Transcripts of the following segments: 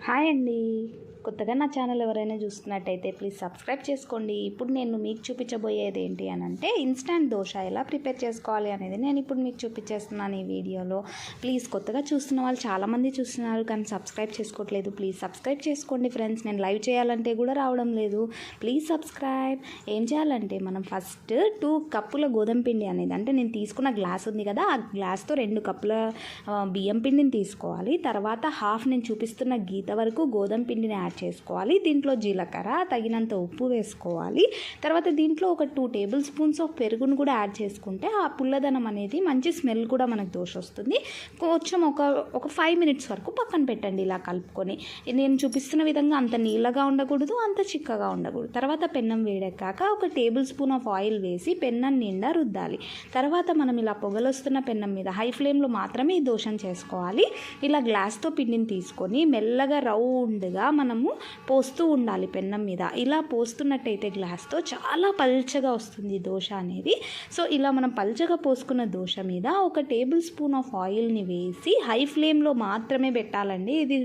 Hi అండి. కొత్తగా నా ఛానల్ ఎవరైనా చూస్తున్నట్టయితే ప్లీజ్ సబ్స్క్రైబ్ చేసుకోండి. ఇప్పుడు నేను మీకు చూపించబోయేది ఏంటి అని అంటే ఇన్స్టంట్ దోశ ఎలా ప్రిపేర్ చేసుకోవాలి అనేది నేను ఇప్పుడు మీకు చూపించేస్తున్నాను ఈ వీడియోలో. ప్లీజ్ కొత్తగా చూస్తున్న వాళ్ళు చాలామంది చూస్తున్నారు కానీ సబ్స్క్రైబ్ చేసుకోవట్లేదు. ప్లీజ్ సబ్స్క్రైబ్ చేసుకోండి ఫ్రెండ్స్. నేను లైవ్ చేయాలంటే కూడా రావడం లేదు. Please subscribe. ఏం చేయాలంటే మనం ఫస్ట్ 2 కప్పుల గోధుమ పిండి అనేది, అంటే నేను తీసుకున్న గ్లాస్ ఉంది కదా, ఆ గ్లాస్తో 2 కప్పుల బియ్యం పిండిని తీసుకోవాలి. తర్వాత హాఫ్ నేను చూపిస్తున్న గీత వరకు గోధుమ పిండిని యాడ్ చేసుకోవాలి. దీంట్లో జీలకర్ర, తగినంత ఉప్పు వేసుకోవాలి. తర్వాత దీంట్లో ఒక 2 టేబుల్ స్పూన్స్ ఆఫ్ పెరుగును కూడా యాడ్ చేసుకుంటే ఆ పుల్లదనం అనేది మంచి స్మెల్ కూడా మనకు దోశ వస్తుంది. కొంచెం ఒక 5 మినిట్స్ వరకు పక్కన పెట్టండి ఇలా కలుపుకొని. నేను చూపిస్తున్న విధంగా అంత నీళ్ళగా ఉండకూడదు, అంత చిక్కగా ఉండకూడదు. తర్వాత పెన్నం వేడెక్కాక ఒక టేబుల్ స్పూన్ ఆఫ్ ఆయిల్ వేసి పెన్నం నిండా రుద్దాలి. తర్వాత మనం ఇలా పొగలొస్తున్న పెన్నం మీద హై ఫ్లేమ్లో మాత్రమే ఈ దోశను చేసుకోవాలి. ఇలా గ్లాస్తో పిండిని తీసుకొని మెల్లగా రౌండ్గా మనము పోస్తూ ఉండాలి పెన్నం మీద. ఇలా పోస్తున్నట్టయితే గ్లాస్తో చాలా పల్చగా వస్తుంది దోశ అనేది. సో ఇలా మనం పల్చగా పోసుకున్న దోశ మీద ఒక టేబుల్ స్పూన్ ఆఫ్ ఆయిల్ని వేసి హై ఫ్లేమ్లో మాత్రమే పెట్టాలండి. ఇది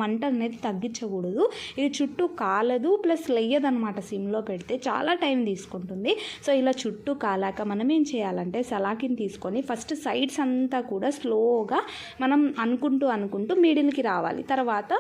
మంట అనేది తగ్గించకూడదు. ఇది చుట్టూ కాలదు, ప్లస్ లేయదనమాట. సిమ్లో పెడితే చాలా టైం తీసుకుంటుంది. సో ఇలా చుట్టూ కాలాక మనం ఏం చేయాలంటే సలాకిని తీసుకొని ఫస్ట్ సైడ్స్ అంతా కూడా స్లోగా మనం అనుకుంటూ మిడిల్కి రావాలి. తర్వాత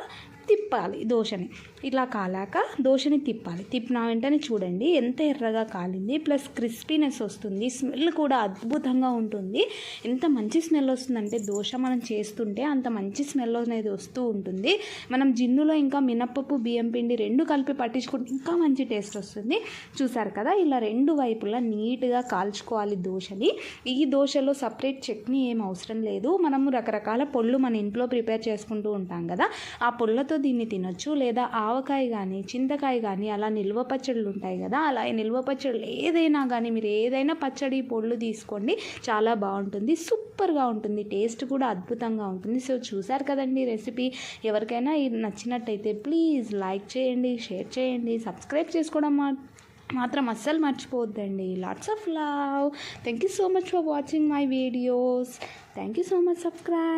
తిప్పాలి దోశని. ఇలా కాలాక దోశని తిప్పిన వెంటనే చూడండి ఎంత ఎర్రగా కాలింది, ప్లస్ క్రిస్పీనెస్ వస్తుంది. స్మెల్ కూడా అద్భుతంగా ఉంటుంది. ఎంత మంచి స్మెల్ వస్తుందంటే దోశ మనం చేస్తుంటే అంత మంచి స్మెల్ అనేది వస్తూ ఉంటుంది. మనం జిన్నులో ఇంకా మినప్పప్పు, బియ్యం పిండి 2 కలిపి పట్టించుకుంటే ఇంకా మంచి టేస్ట్ వస్తుంది. చూసారు కదా, ఇలా 2 వైపులా నీట్గా కాల్చుకోవాలి దోశని. ఈ దోశలో సపరేట్ చట్నీ ఏం అవసరం లేదు. మనము రకరకాల పొళ్ళు మన ఇంట్లో ప్రిపేర్ చేసుకుంటూ ఉంటాం కదా, ఆ పొళ్ళతో దీన్ని తినొచ్చు. లేదా ఆవకాయ కానీ, చింతకాయ కానీ, అలా నిల్వ పచ్చళ్ళు ఉంటాయి కదా, అలా నిల్వ పచ్చళ్ళు ఏదైనా కానీ మీరు ఏదైనా పచ్చడి పొళ్ళు తీసుకోండి, చాలా బాగుంటుంది. సూపర్గా ఉంటుంది. టేస్ట్ కూడా అద్భుతంగా ఉంటుంది. సో చూసారు కదండి రెసిపీ. ఎవరికైనా ఇది నచ్చినట్టయితే ప్లీజ్ లైక్ చేయండి, షేర్ చేయండి, సబ్స్క్రైబ్ చేసుకోవడం మాత్రం అస్సలు మర్చిపోవద్దండి. Lots of love. Thank you so much for watching my videos. Thank you so much. Subscribe.